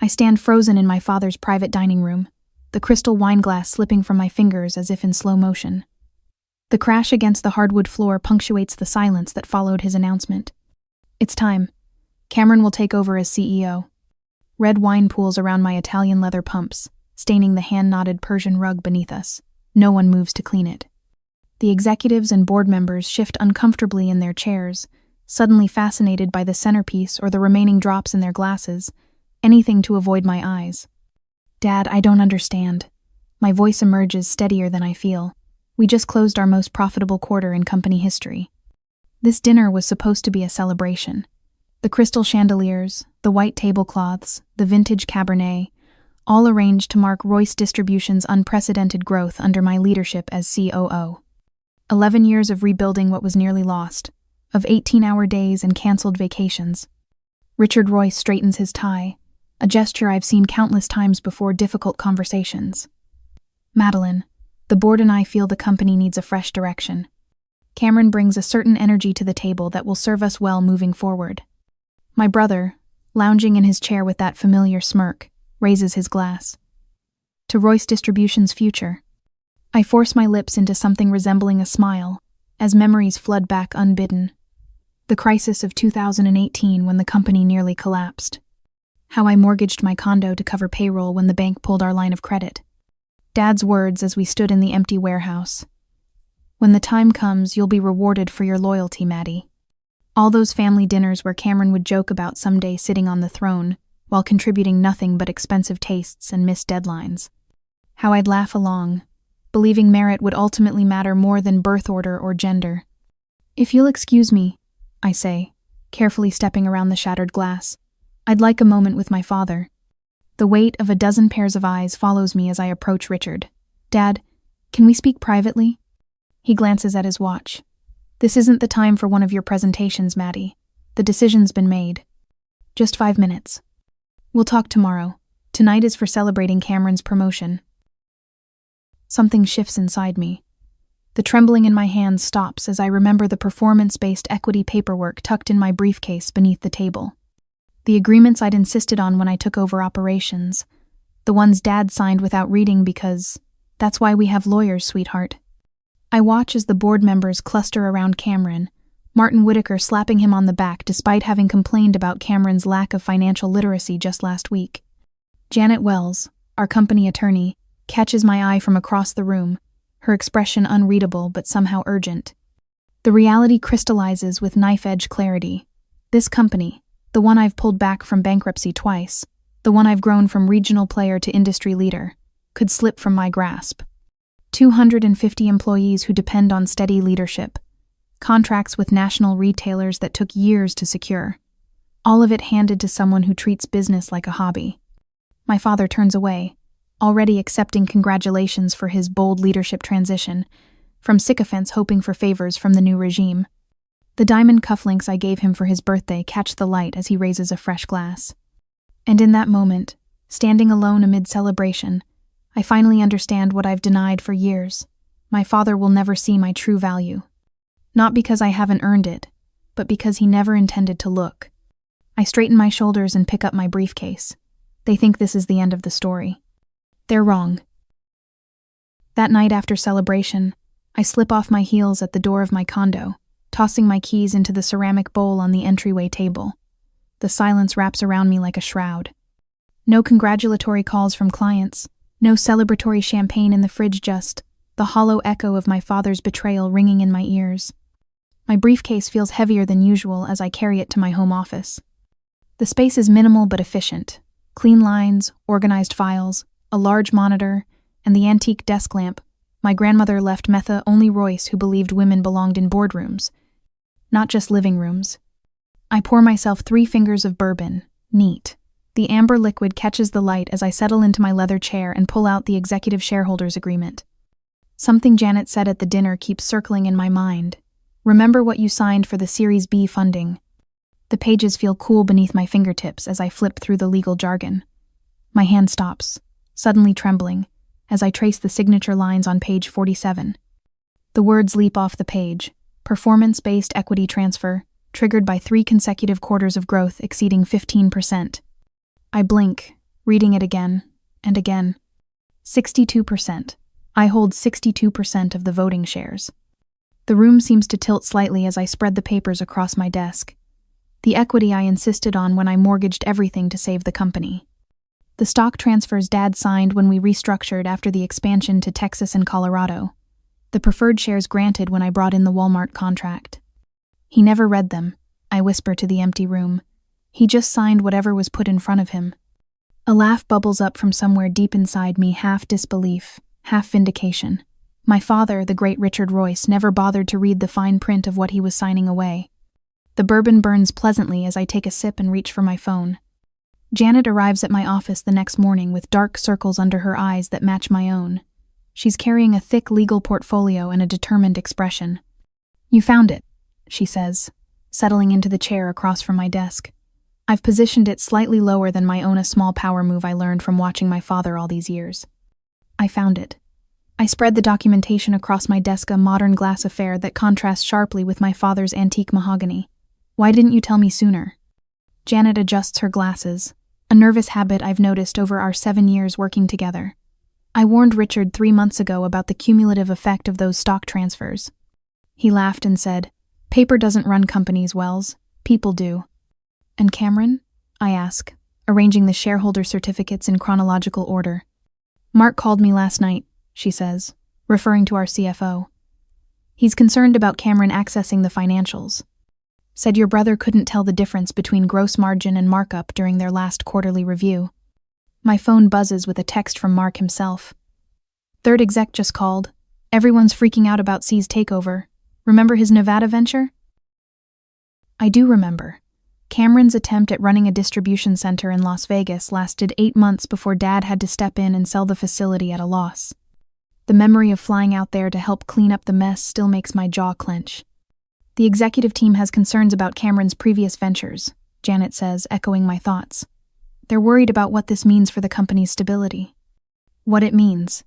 I stand frozen in my father's private dining room, the crystal wine glass slipping from my fingers as if in slow motion. The crash against the hardwood floor punctuates the silence that followed his announcement. It's time. Cameron will take over as CEO. Red wine pools around my Italian leather pumps, staining the hand-knotted Persian rug beneath us. No one moves to clean it. The executives and board members shift uncomfortably in their chairs, suddenly fascinated by the centerpiece or the remaining drops in their glasses, anything to avoid my eyes. Dad, I don't understand. My voice emerges steadier than I feel. We just closed our most profitable quarter in company history. This dinner was supposed to be a celebration. The crystal chandeliers, the white tablecloths, the vintage Cabernet, all arranged to mark Royce Distribution's unprecedented growth under my leadership as COO. 11 years of rebuilding what was nearly lost, of 18-hour days and canceled vacations. Richard Royce straightens his tie, a gesture I've seen countless times before difficult conversations. Madeline, the board and I feel the company needs a fresh direction. Cameron brings a certain energy to the table that will serve us well moving forward. My brother, lounging in his chair with that familiar smirk, raises his glass. To Royce Distribution's future. I force my lips into something resembling a smile, as memories flood back unbidden. The crisis of 2018 when the company nearly collapsed. How I mortgaged my condo to cover payroll when the bank pulled our line of credit. Dad's words as we stood in the empty warehouse. When the time comes, you'll be rewarded for your loyalty, Maddie. All those family dinners where Cameron would joke about someday sitting on the throne, while contributing nothing but expensive tastes and missed deadlines. How I'd laugh along, believing merit would ultimately matter more than birth order or gender. If you'll excuse me, I say, carefully stepping around the shattered glass, I'd like a moment with my father. The weight of a dozen pairs of eyes follows me as I approach Richard. Dad, can we speak privately? He glances at his watch. This isn't the time for one of your presentations, Maddie. The decision's been made. Just 5 minutes. We'll talk tomorrow. Tonight is for celebrating Cameron's promotion. Something shifts inside me. The trembling in my hands stops as I remember the performance-based equity paperwork tucked in my briefcase beneath the table. The agreements I'd insisted on when I took over operations. The ones Dad signed without reading because that's why we have lawyers, sweetheart. I watch as the board members cluster around Cameron, Martin Whitaker slapping him on the back despite having complained about Cameron's lack of financial literacy just last week. Janet Wells, our company attorney, catches my eye from across the room, her expression unreadable but somehow urgent. The reality crystallizes with knife-edge clarity. This company, the one I've pulled back from bankruptcy twice, the one I've grown from regional player to industry leader, could slip from my grasp. 250 employees who depend on steady leadership, contracts with national retailers that took years to secure, all of it handed to someone who treats business like a hobby. My father turns away, already accepting congratulations for his bold leadership transition, from sycophants hoping for favors from the new regime. The diamond cufflinks I gave him for his birthday catch the light as he raises a fresh glass. And in that moment, standing alone amid celebration, I finally understand what I've denied for years. My father will never see my true value. Not because I haven't earned it, but because he never intended to look. I straighten my shoulders and pick up my briefcase. They think this is the end of the story. They're wrong. That night after celebration, I slip off my heels at the door of my condo, tossing my keys into the ceramic bowl on the entryway table. The silence wraps around me like a shroud. No congratulatory calls from clients. No celebratory champagne in the fridge, just the hollow echo of my father's betrayal ringing in my ears. My briefcase feels heavier than usual as I carry it to my home office. The space is minimal but efficient. Clean lines, organized files, a large monitor, and the antique desk lamp my grandmother left Metha only Royce who believed women belonged in boardrooms, not just living rooms. I pour myself 3 fingers of bourbon, neat. The amber liquid catches the light as I settle into my leather chair and pull out the executive shareholders agreement. Something Janet said at the dinner keeps circling in my mind. Remember what you signed for the Series B funding. The pages feel cool beneath my fingertips as I flip through the legal jargon. My hand stops, suddenly trembling, as I trace the signature lines on page 47. The words leap off the page. Performance-based equity transfer, triggered by 3 consecutive quarters of growth exceeding 15%. I blink, reading it again and again. 62%. I hold 62% of the voting shares. The room seems to tilt slightly as I spread the papers across my desk. The equity I insisted on when I mortgaged everything to save the company. The stock transfers Dad signed when we restructured after the expansion to Texas and Colorado. The preferred shares granted when I brought in the Walmart contract. He never read them, I whisper to the empty room. He just signed whatever was put in front of him. A laugh bubbles up from somewhere deep inside me, half disbelief, half vindication. My father, the great Richard Royce, never bothered to read the fine print of what he was signing away. The bourbon burns pleasantly as I take a sip and reach for my phone. Janet arrives at my office the next morning with dark circles under her eyes that match my own. She's carrying a thick legal portfolio and a determined expression. "You found it," she says, settling into the chair across from my desk. I've positioned it slightly lower than my own, a small power move I learned from watching my father all these years. I found it. I spread the documentation across my desk, a modern glass affair that contrasts sharply with my father's antique mahogany. "Why didn't you tell me sooner?" Janet adjusts her glasses, a nervous habit I've noticed over our 7 years working together. "I warned Richard 3 months ago about the cumulative effect of those stock transfers." He laughed and said, "Paper doesn't run companies, Wells. People do." "And Cameron?" I ask, arranging the shareholder certificates in chronological order. "Mark called me last night," she says, referring to our CFO. "He's concerned about Cameron accessing the financials. Said your brother couldn't tell the difference between gross margin and markup during their last quarterly review." My phone buzzes with a text from Mark himself. "Third exec just called. Everyone's freaking out about C's takeover. Remember his Nevada venture?" I do remember. Cameron's attempt at running a distribution center in Las Vegas lasted 8 months before Dad had to step in and sell the facility at a loss. The memory of flying out there to help clean up the mess still makes my jaw clench. "The executive team has concerns about Cameron's previous ventures," Janet says, echoing my thoughts. "They're worried about what this means for the company's stability." What it means.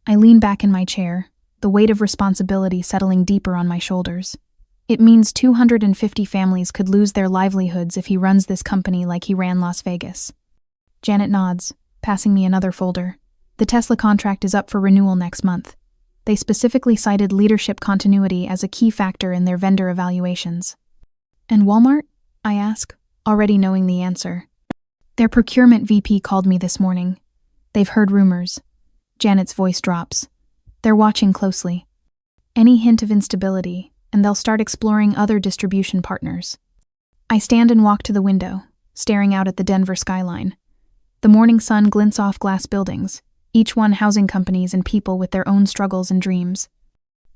I lean back in my chair, the weight of responsibility settling deeper on my shoulders. It means 250 families could lose their livelihoods if he runs this company like he ran Las Vegas. Janet nods, passing me another folder. The Tesla contract is up for renewal next month. They specifically cited leadership continuity as a key factor in their vendor evaluations. "And Walmart?" I ask, already knowing the answer. "Their procurement VP called me this morning. They've heard rumors." Janet's voice drops. "They're watching closely. Any hint of instability, and they'll start exploring other distribution partners." I stand and walk to the window, staring out at the Denver skyline. The morning sun glints off glass buildings, each one housing companies and people with their own struggles and dreams.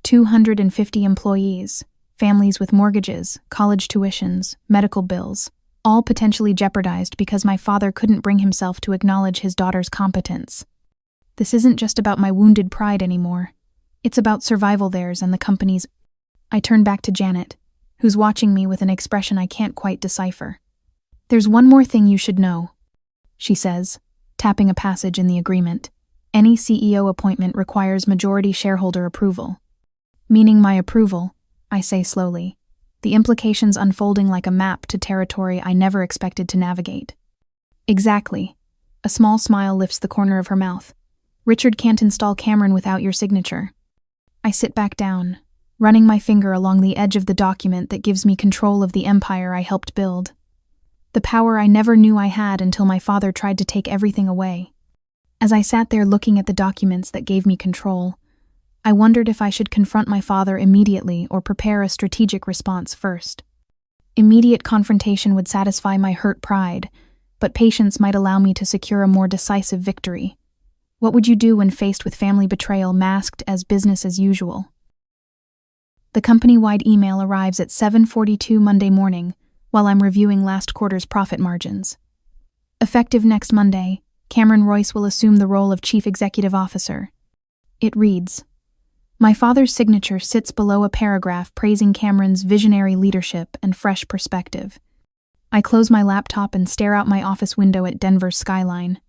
250 employees, families with mortgages, college tuitions, medical bills, all potentially jeopardized because my father couldn't bring himself to acknowledge his daughter's competence. This isn't just about my wounded pride anymore. It's about survival theirs and the company's. I turn back to Janet, who's watching me with an expression I can't quite decipher. "There's one more thing you should know," she says, tapping a passage in the agreement. "Any CEO appointment requires majority shareholder approval." "Meaning my approval," I say slowly, the implications unfolding like a map to territory I never expected to navigate. "Exactly." A small smile lifts the corner of her mouth. "Richard can't install Cameron without your signature." I sit back down, running my finger along the edge of the document that gives me control of the empire I helped build. The power I never knew I had until my father tried to take everything away. As I sat there looking at the documents that gave me control, I wondered if I should confront my father immediately or prepare a strategic response first. Immediate confrontation would satisfy my hurt pride, but patience might allow me to secure a more decisive victory. What would you do when faced with family betrayal masked as business as usual? The company-wide email arrives at 7:42 Monday morning while I'm reviewing last quarter's profit margins. Effective next Monday, Cameron Royce will assume the role of Chief Executive Officer. It reads, My father's signature sits below a paragraph praising Cameron's visionary leadership and fresh perspective. I close my laptop and stare out my office window at Denver's skyline.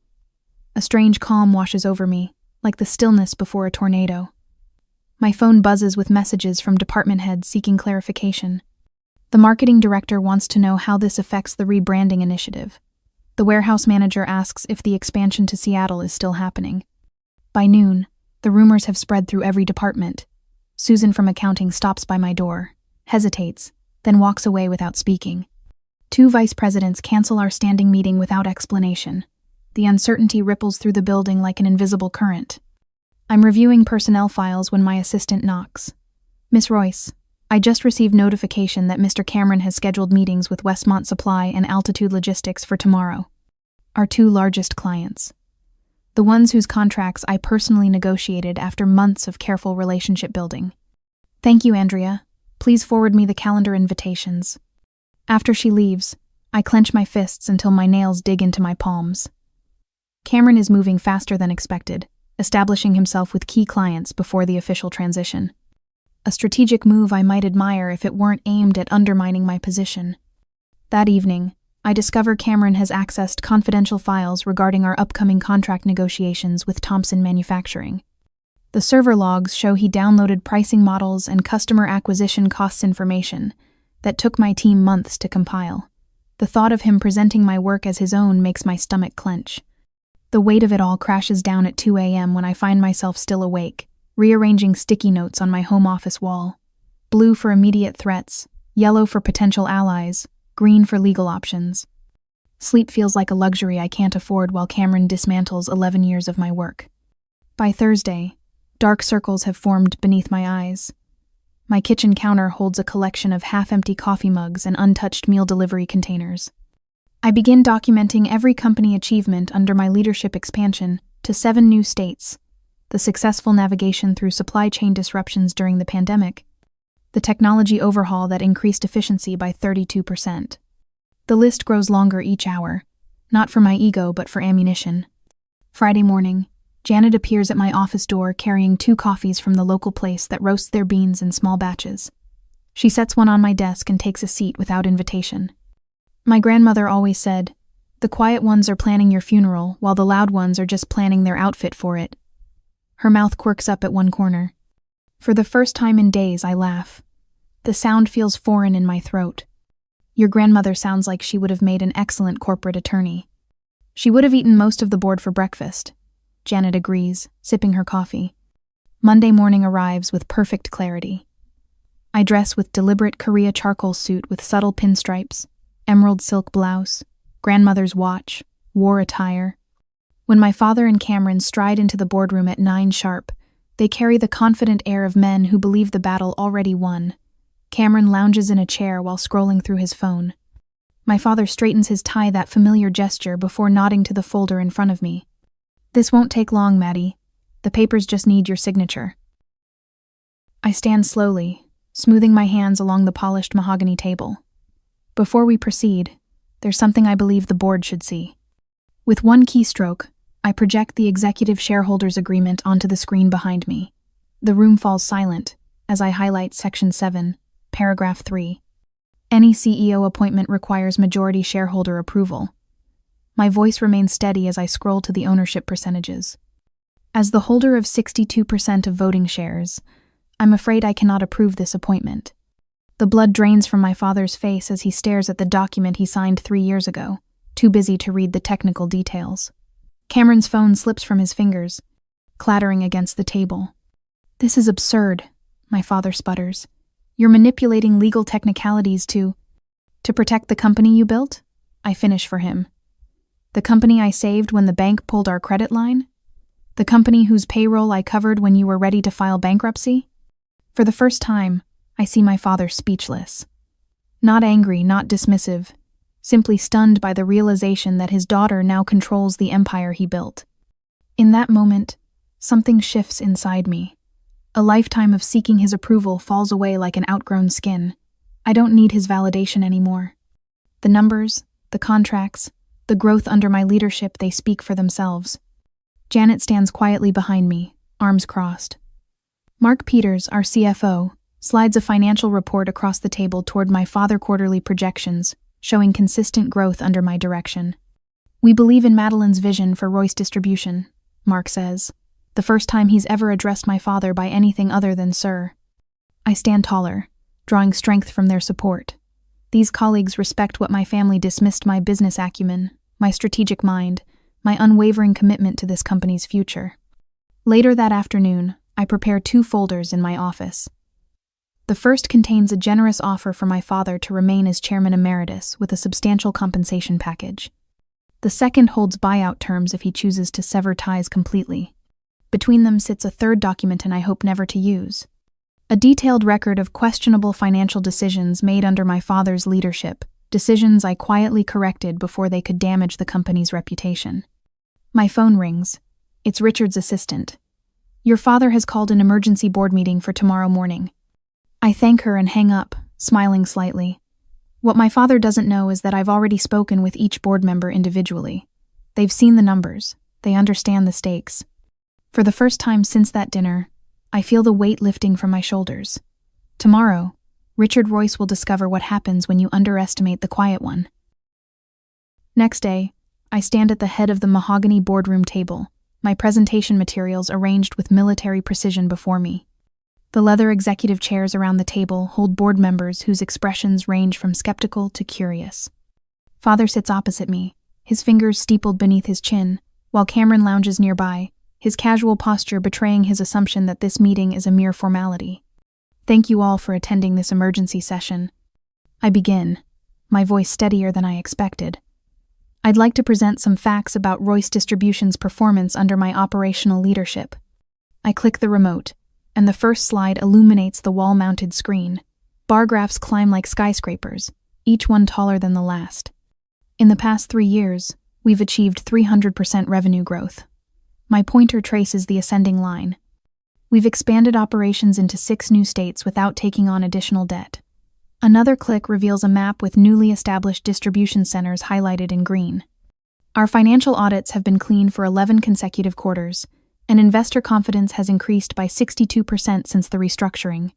A strange calm washes over me, like the stillness before a tornado. My phone buzzes with messages from department heads seeking clarification. The marketing director wants to know how this affects the rebranding initiative. The warehouse manager asks if the expansion to Seattle is still happening. By noon, the rumors have spread through every department. Susan from accounting stops by my door, hesitates, then walks away without speaking. 2 vice presidents cancel our standing meeting without explanation. The uncertainty ripples through the building like an invisible current. I'm reviewing personnel files when my assistant knocks. Miss Royce, I just received notification that Mr. Cameron has scheduled meetings with Westmont Supply and Altitude Logistics for tomorrow. Our 2 largest clients. The ones whose contracts I personally negotiated after months of careful relationship building. Thank you, Andrea. Please forward me the calendar invitations. After she leaves, I clench my fists until my nails dig into my palms. Cameron is moving faster than expected, establishing himself with key clients before the official transition. A strategic move I might admire if it weren't aimed at undermining my position. That evening, I discover Cameron has accessed confidential files regarding our upcoming contract negotiations with Thompson Manufacturing. The server logs show he downloaded pricing models and customer acquisition costs information that took my team months to compile. The thought of him presenting my work as his own makes my stomach clench. The weight of it all crashes down at 2 a.m. when I find myself still awake, rearranging sticky notes on my home office wall. Blue for immediate threats, yellow for potential allies, green for legal options. Sleep feels like a luxury I can't afford while Cameron dismantles 11 years of my work. By Thursday, dark circles have formed beneath my eyes. My kitchen counter holds a collection of half-empty coffee mugs and untouched meal delivery containers. I begin documenting every company achievement under my leadership expansion to 7 new states, the successful navigation through supply chain disruptions during the pandemic, the technology overhaul that increased efficiency by 32%. The list grows longer each hour, not for my ego but for ammunition. Friday morning, Janet appears at my office door carrying 2 coffees from the local place that roasts their beans in small batches. She sets one on my desk and takes a seat without invitation. My grandmother always said, "The quiet ones are planning your funeral, while the loud ones are just planning their outfit for it." Her mouth quirks up at one corner. For the first time in days, I laugh. The sound feels foreign in my throat. Your grandmother sounds like she would have made an excellent corporate attorney. She would have eaten most of the board for breakfast. Janet agrees, sipping her coffee. Monday morning arrives with perfect clarity. I dress with deliberate Korea charcoal suit with subtle pinstripes, emerald silk blouse, grandmother's watch, war attire. When my father and Cameron stride into the boardroom at 9 sharp, they carry the confident air of men who believe the battle already won. Cameron lounges in a chair while scrolling through his phone. My father straightens his tie, that familiar gesture, before nodding to the folder in front of me. "This won't take long, Maddie. The papers just need your signature." I stand slowly, smoothing my hands along the polished mahogany table. Before we proceed, there's something I believe the board should see. With one keystroke, I project the executive shareholders agreement onto the screen behind me. The room falls silent as I highlight Section 7, Paragraph 3. Any CEO appointment requires majority shareholder approval. My voice remains steady as I scroll to the ownership percentages. As the holder of 62% of voting shares, I'm afraid I cannot approve this appointment. The blood drains from my father's face as he stares at the document he signed 3 years ago, too busy to read the technical details. Cameron's phone slips from his fingers, clattering against the table. "This is absurd," my father sputters. "You're manipulating legal technicalities to protect the company you built?" I finish for him. "The company I saved when the bank pulled our credit line? The company whose payroll I covered when you were ready to file bankruptcy?" For the first time, I see my father speechless. Not angry, not dismissive, simply stunned by the realization that his daughter now controls the empire he built. In that moment, something shifts inside me. A lifetime of seeking his approval falls away like an outgrown skin. I don't need his validation anymore. The numbers, the contracts, the growth under my leadership, they speak for themselves. Janet stands quietly behind me, arms crossed. Mark Peters, our CFO, slides a financial report across the table toward my father quarterly projections, showing consistent growth under my direction. "We believe in Madeline's vision for Royce Distribution," Mark says, the first time he's ever addressed my father by anything other than sir. I stand taller, drawing strength from their support. These colleagues respect what my family dismissed: my business acumen, my strategic mind, my unwavering commitment to this company's future. Later that afternoon, I prepare 2 folders in my office. The first contains a generous offer for my father to remain as chairman emeritus with a substantial compensation package. The second holds buyout terms if he chooses to sever ties completely. Between them sits a third document and I hope never to use. A detailed record of questionable financial decisions made under my father's leadership, decisions I quietly corrected before they could damage the company's reputation. My phone rings. It's Richard's assistant. "Your father has called an emergency board meeting for tomorrow morning." I thank her and hang up, smiling slightly. What my father doesn't know is that I've already spoken with each board member individually. They've seen the numbers. They understand the stakes. For the first time since that dinner, I feel the weight lifting from my shoulders. Tomorrow, Richard Royce will discover what happens when you underestimate the quiet one. Next day, I stand at the head of the mahogany boardroom table, my presentation materials arranged with military precision before me. The leather executive chairs around the table hold board members whose expressions range from skeptical to curious. Father sits opposite me, his fingers steepled beneath his chin, while Cameron lounges nearby, his casual posture betraying his assumption that this meeting is a mere formality. "Thank you all for attending this emergency session." I begin, my voice steadier than I expected. "I'd like to present some facts about Royce Distribution's performance under my operational leadership." I click the remote, and the first slide illuminates the wall-mounted screen. Bar graphs climb like skyscrapers, each one taller than the last. In the past 3 years, we've achieved 300% revenue growth. My pointer traces the ascending line. We've expanded operations into 6 new states without taking on additional debt. Another click reveals a map with newly established distribution centers highlighted in green. Our financial audits have been clean for 11 consecutive quarters, and investor confidence has increased by 62% since the restructuring.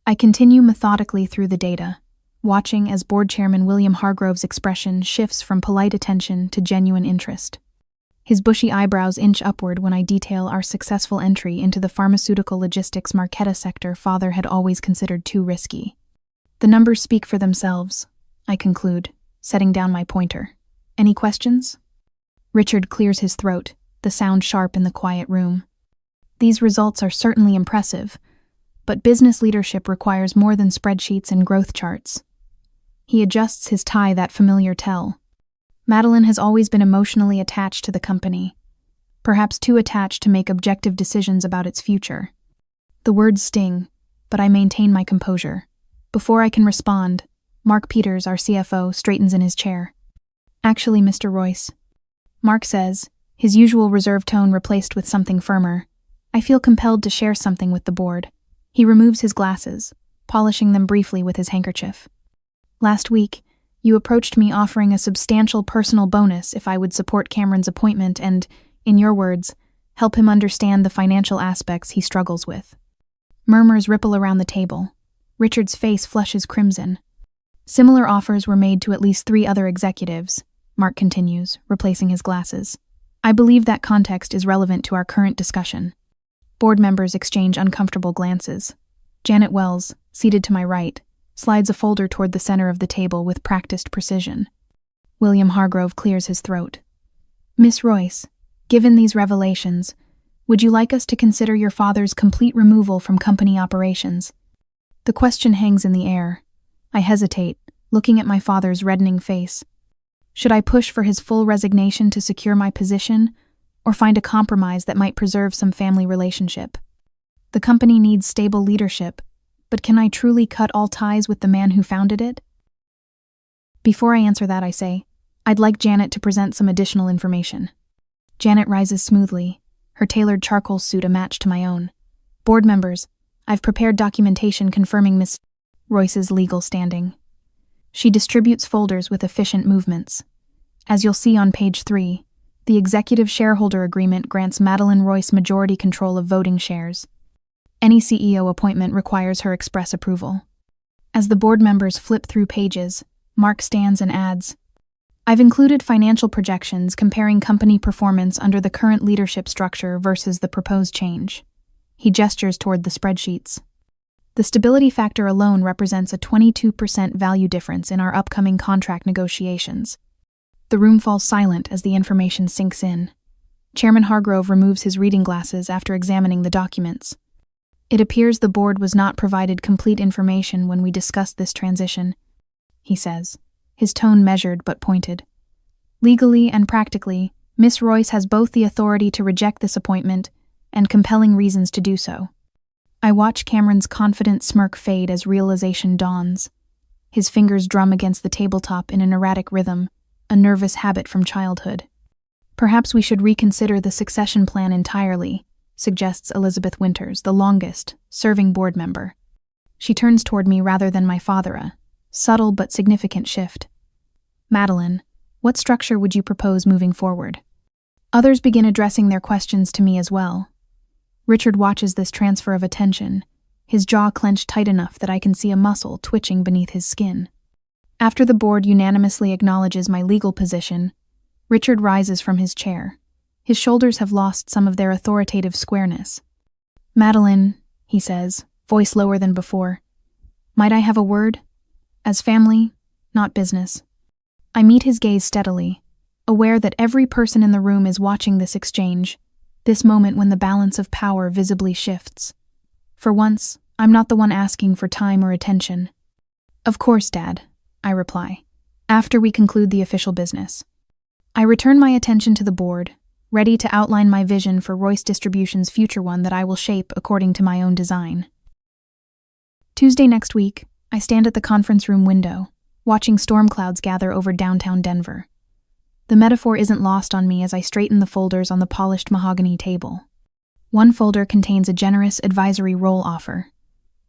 I continue methodically through the data, watching as Board Chairman William Hargrove's expression shifts from polite attention to genuine interest. His bushy eyebrows inch upward when I detail our successful entry into the pharmaceutical logistics Marquetta sector Father had always considered too risky. The numbers speak for themselves, I conclude, setting down my pointer. Any questions? Richard clears his throat, the sound sharp in the quiet room. These results are certainly impressive, but business leadership requires more than spreadsheets and growth charts. He adjusts his tie that familiar tell. Madeline has always been emotionally attached to the company, perhaps too attached to make objective decisions about its future. The words sting, but I maintain my composure. Before I can respond, Mark Peters, our CFO, straightens in his chair. "Actually, Mr. Royce," Mark says, his usual reserved tone replaced with something firmer, "I feel compelled to share something with the board." He removes his glasses, polishing them briefly with his handkerchief. "Last week, you approached me offering a substantial personal bonus if I would support Cameron's appointment and, in your words, help him understand the financial aspects he struggles with." Murmurs ripple around the table. Richard's face flushes crimson. "Similar offers were made to at least 3 other executives," Mark continues, replacing his glasses. "I believe that context is relevant to our current discussion." Board members exchange uncomfortable glances. Janet Wells, seated to my right, slides a folder toward the center of the table with practiced precision. William Hargrove clears his throat. "Miss Royce, given these revelations, would you like us to consider your father's complete removal from company operations?" The question hangs in the air. I hesitate, looking at my father's reddening face. Should I push for his full resignation to secure my position, or find a compromise that might preserve some family relationship? The company needs stable leadership, but can I truly cut all ties with the man who founded it? Before I answer that, I say, I'd like Janet to present some additional information. Janet rises smoothly, her tailored charcoal suit a match to my own. "Board members, I've prepared documentation confirming Miss Royce's legal standing." She distributes folders with efficient movements. As you'll see on page 3, the executive shareholder agreement grants Madeline Royce majority control of voting shares. Any CEO appointment requires her express approval. As the board members flip through pages, Mark stands and adds, "I've included financial projections comparing company performance under the current leadership structure versus the proposed change." He gestures toward the spreadsheets. "The stability factor alone represents a 22% value difference in our upcoming contract negotiations." The room falls silent as the information sinks in. Chairman Hargrove removes his reading glasses after examining the documents. It appears the board was not provided complete information when we discussed this transition, he says, his tone measured but pointed. Legally and practically, Miss Royce has both the authority to reject this appointment and compelling reasons to do so. I watch Cameron's confident smirk fade as realization dawns. His fingers drum against the tabletop in an erratic rhythm, a nervous habit from childhood. Perhaps we should reconsider the succession plan entirely, suggests Elizabeth Winters, the longest-serving board member. She turns toward me rather than my father, a subtle but significant shift. Madeline, what structure would you propose moving forward? Others begin addressing their questions to me as well. Richard watches this transfer of attention, his jaw clenched tight enough that I can see a muscle twitching beneath his skin. After the board unanimously acknowledges my legal position, Richard rises from his chair. His shoulders have lost some of their authoritative squareness. Madeline, he says, voice lower than before, might I have a word? As family, not business. I meet his gaze steadily, aware that every person in the room is watching this exchange, this moment when the balance of power visibly shifts. For once, I'm not the one asking for time or attention. Of course, Dad, I reply, after we conclude the official business. I return my attention to the board, ready to outline my vision for Royce Distribution's future, one that I will shape according to my own design. Tuesday next week, I stand at the conference room window, watching storm clouds gather over downtown Denver. The metaphor isn't lost on me as I straighten the folders on the polished mahogany table. One folder contains a generous advisory role offer.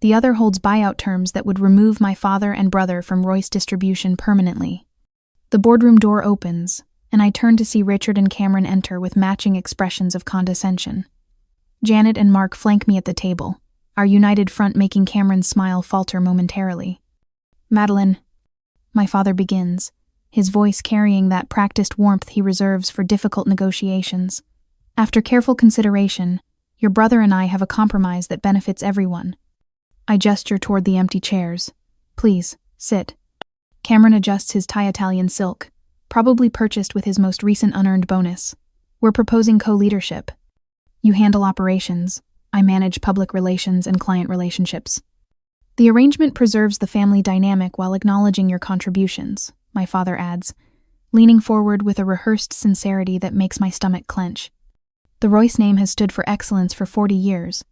The other holds buyout terms that would remove my father and brother from Royce Distribution permanently. The boardroom door opens, and I turn to see Richard and Cameron enter with matching expressions of condescension. Janet and Mark flank me at the table, our united front making Cameron's smile falter momentarily. Madeline, my father begins, his voice carrying that practiced warmth he reserves for difficult negotiations. After careful consideration, your brother and I have a compromise that benefits everyone. I gesture toward the empty chairs. Please, sit. Cameron adjusts his tie Italian silk, probably purchased with his most recent unearned bonus. We're proposing co-leadership. You handle operations. I manage public relations and client relationships. The arrangement preserves the family dynamic while acknowledging your contributions, my father adds, leaning forward with a rehearsed sincerity that makes my stomach clench. The Royce name has stood for excellence for 40 years.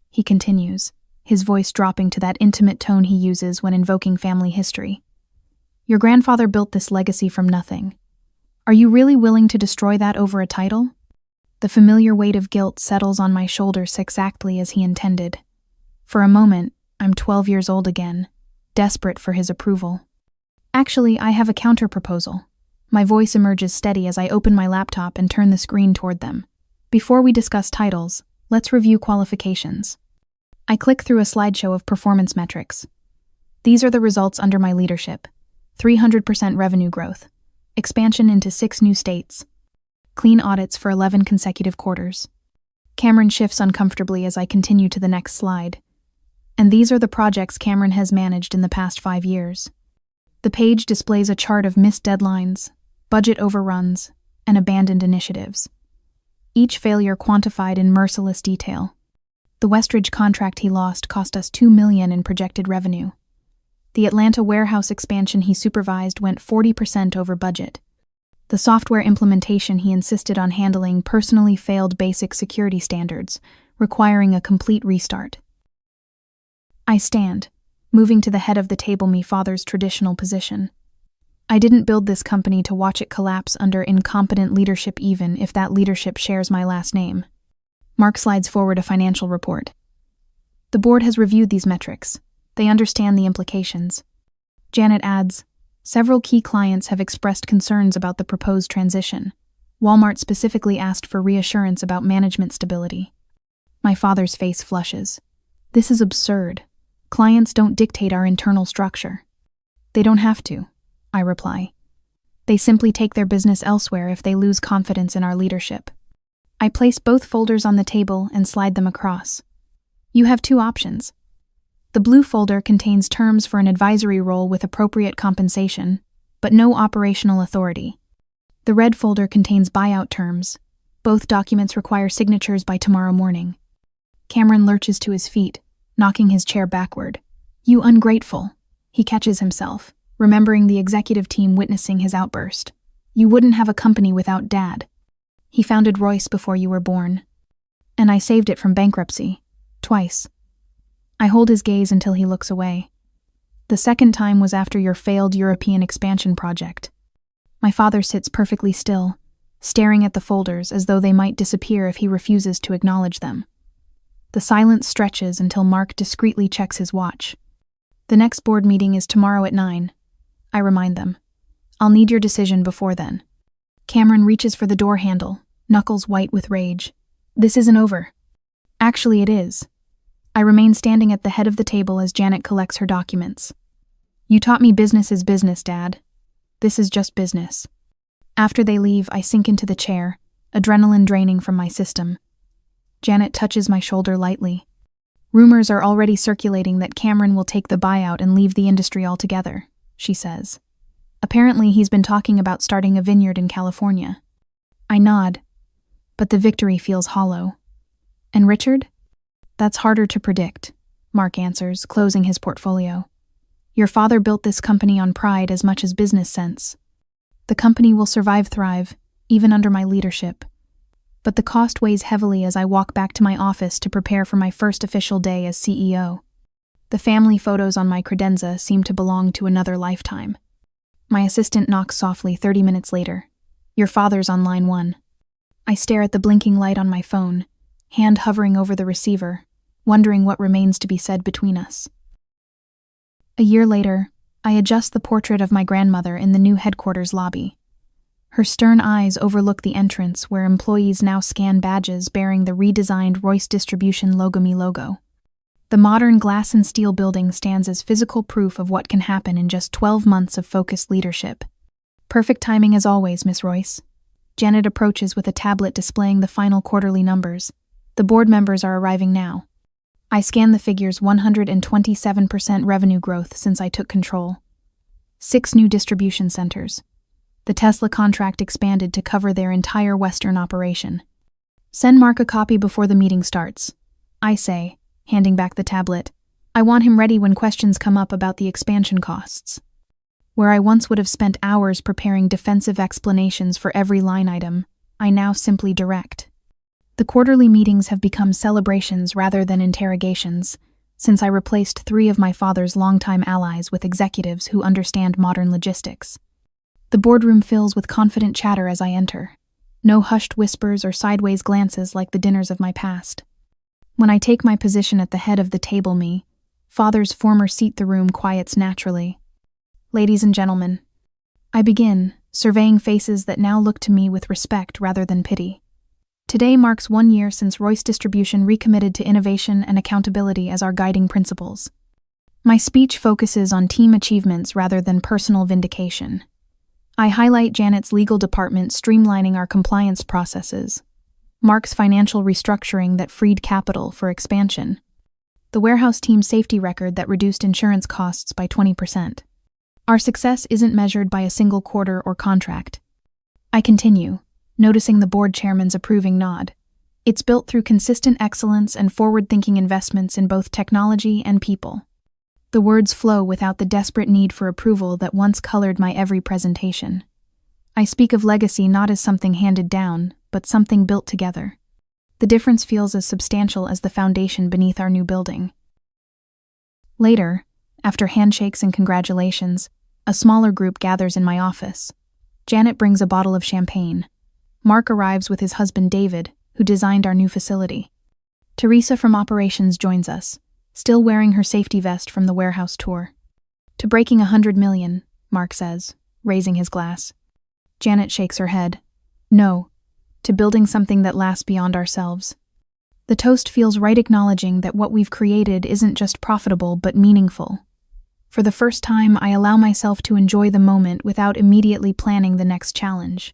He continues, his voice dropping to that intimate tone he uses when invoking family history. Your grandfather built this legacy from nothing. Are you really willing to destroy that over a title? The familiar weight of guilt settles on my shoulders exactly as he intended. For a moment, I'm 12 years old again, desperate for his approval. Actually, I have a counter-proposal. My voice emerges steady as I open my laptop and turn the screen toward them. Before we discuss titles, let's review qualifications. I click through a slideshow of performance metrics. These are the results under my leadership. 300% revenue growth. Expansion into 6 new states. Clean audits for 11 consecutive quarters. Cameron shifts uncomfortably as I continue to the next slide. And these are the projects Cameron has managed in the past 5 years. The page displays a chart of missed deadlines, budget overruns, and abandoned initiatives. Each failure quantified in merciless detail. The Westridge contract he lost cost us $2 million in projected revenue. The Atlanta warehouse expansion he supervised went 40% over budget. The software implementation he insisted on handling personally failed basic security standards, requiring a complete restart. I stand, moving to the head of the table, me father's traditional position. I didn't build this company to watch it collapse under incompetent leadership, even if that leadership shares my last name. Mark slides forward a financial report. The board has reviewed these metrics. They understand the implications. Janet adds, several key clients have expressed concerns about the proposed transition. Walmart specifically asked for reassurance about management stability. My father's face flushes. This is absurd. Clients don't dictate our internal structure. They don't have to, I reply. They simply take their business elsewhere if they lose confidence in our leadership. I place both folders on the table and slide them across. You have 2 options. The blue folder contains terms for an advisory role with appropriate compensation, but no operational authority. The red folder contains buyout terms. Both documents require signatures by tomorrow morning. Cameron lurches to his feet, knocking his chair backward. You ungrateful. He catches himself, remembering the executive team witnessing his outburst. You wouldn't have a company without Dad. He founded Royce before you were born. And I saved it from bankruptcy. Twice. I hold his gaze until he looks away. The second time was after your failed European expansion project. My father sits perfectly still, staring at the folders as though they might disappear if he refuses to acknowledge them. The silence stretches until Mark discreetly checks his watch. The next board meeting is tomorrow at 9. I remind them. I'll need your decision before then. Cameron reaches for the door handle, knuckles white with rage. This isn't over. Actually, it is. I remain standing at the head of the table as Janet collects her documents. You taught me business is business, Dad. This is just business. After they leave, I sink into the chair, adrenaline draining from my system. Janet touches my shoulder lightly. Rumors are already circulating that Cameron will take the buyout and leave the industry altogether, she says. Apparently, he's been talking about starting a vineyard in California. I nod, but the victory feels hollow. And Richard? That's harder to predict, Mark answers, closing his portfolio. Your father built this company on pride as much as business sense. The company will thrive, even under my leadership. But the cost weighs heavily as I walk back to my office to prepare for my first official day as CEO. The family photos on my credenza seem to belong to another lifetime. My assistant knocks softly 30 minutes later. Your father's on line 1. I stare at the blinking light on my phone, hand hovering over the receiver, wondering what remains to be said between us. A year later, I adjust the portrait of my grandmother in the new headquarters lobby. Her stern eyes overlook the entrance where employees now scan badges bearing the redesigned Royce Distribution Logome logo. The modern glass and steel building stands as physical proof of what can happen in just 12 months of focused leadership. Perfect timing as always, Miss Royce. Janet approaches with a tablet displaying the final quarterly numbers. The board members are arriving now. I scan the figures: 127% revenue growth since I took control. 6 new distribution centers. The Tesla contract expanded to cover their entire Western operation. Send Mark a copy before the meeting starts. I say, handing back the tablet. I want him ready when questions come up about the expansion costs. Where I once would have spent hours preparing defensive explanations for every line item, I now simply direct. The quarterly meetings have become celebrations rather than interrogations, since I replaced 3 of my father's longtime allies with executives who understand modern logistics. The boardroom fills with confident chatter as I enter. No hushed whispers or sideways glances like the dinners of my past. When I take my position at the head of the table, father's former seat the room quiets naturally. Ladies and gentlemen, I begin, surveying faces that now look to me with respect rather than pity. Today marks 1 year since Royce Distribution recommitted to innovation and accountability as our guiding principles. My speech focuses on team achievements rather than personal vindication. I highlight Janet's legal department streamlining our compliance processes, Mark's financial restructuring that freed capital for expansion, the warehouse team's safety record that reduced insurance costs by 20%. Our success isn't measured by a single quarter or contract. I continue, noticing the board chairman's approving nod. It's built through consistent excellence and forward-thinking investments in both technology and people. The words flow without the desperate need for approval that once colored my every presentation. I speak of legacy not as something handed down, but something built together. The difference feels as substantial as the foundation beneath our new building. Later, after handshakes and congratulations, a smaller group gathers in my office. Janet brings a bottle of champagne. Mark arrives with his husband David, who designed our new facility. Teresa from operations joins us, still wearing her safety vest from the warehouse tour. To breaking 100 million, Mark says, raising his glass. Janet shakes her head. No, to building something that lasts beyond ourselves. The toast feels right, acknowledging that what we've created isn't just profitable but meaningful. For the first time, I allow myself to enjoy the moment without immediately planning the next challenge.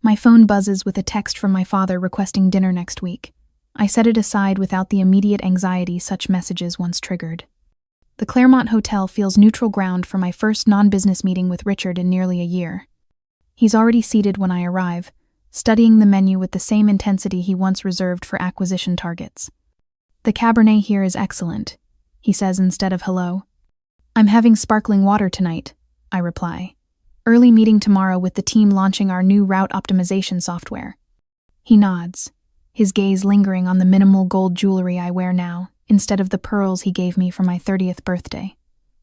My phone buzzes with a text from my father requesting dinner next week. I set it aside without the immediate anxiety such messages once triggered. The Claremont Hotel feels neutral ground for my first non-business meeting with Richard in nearly a year. He's already seated when I arrive, studying the menu with the same intensity he once reserved for acquisition targets. "The Cabernet here is excellent," he says instead of hello. "I'm having sparkling water tonight," I reply. "Early meeting tomorrow with the team launching our new route optimization software." He nods, his gaze lingering on the minimal gold jewelry I wear now, instead of the pearls he gave me for my 30th birthday.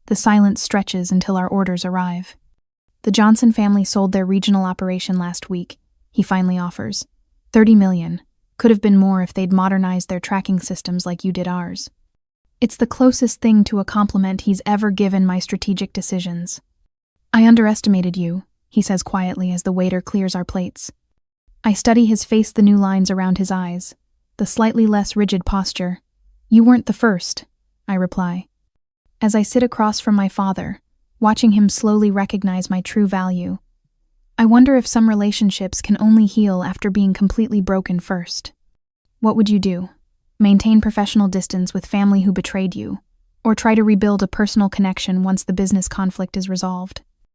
The silence stretches until our orders arrive. "The Johnson family sold their regional operation last week," he finally offers. $30 million. Could have been more if they'd modernized their tracking systems like you did ours. It's the closest thing to a compliment he's ever given my strategic decisions. "I underestimated you," he says quietly as the waiter clears our plates. I study his face, the new lines around his eyes, the slightly less rigid posture. "You weren't the first," I reply. As I sit across from my father, watching him slowly recognize my true value, I wonder if some relationships can only heal after being completely broken first. What would you do? Maintain professional distance with family who betrayed you, or try to rebuild a personal connection once the business conflict is resolved?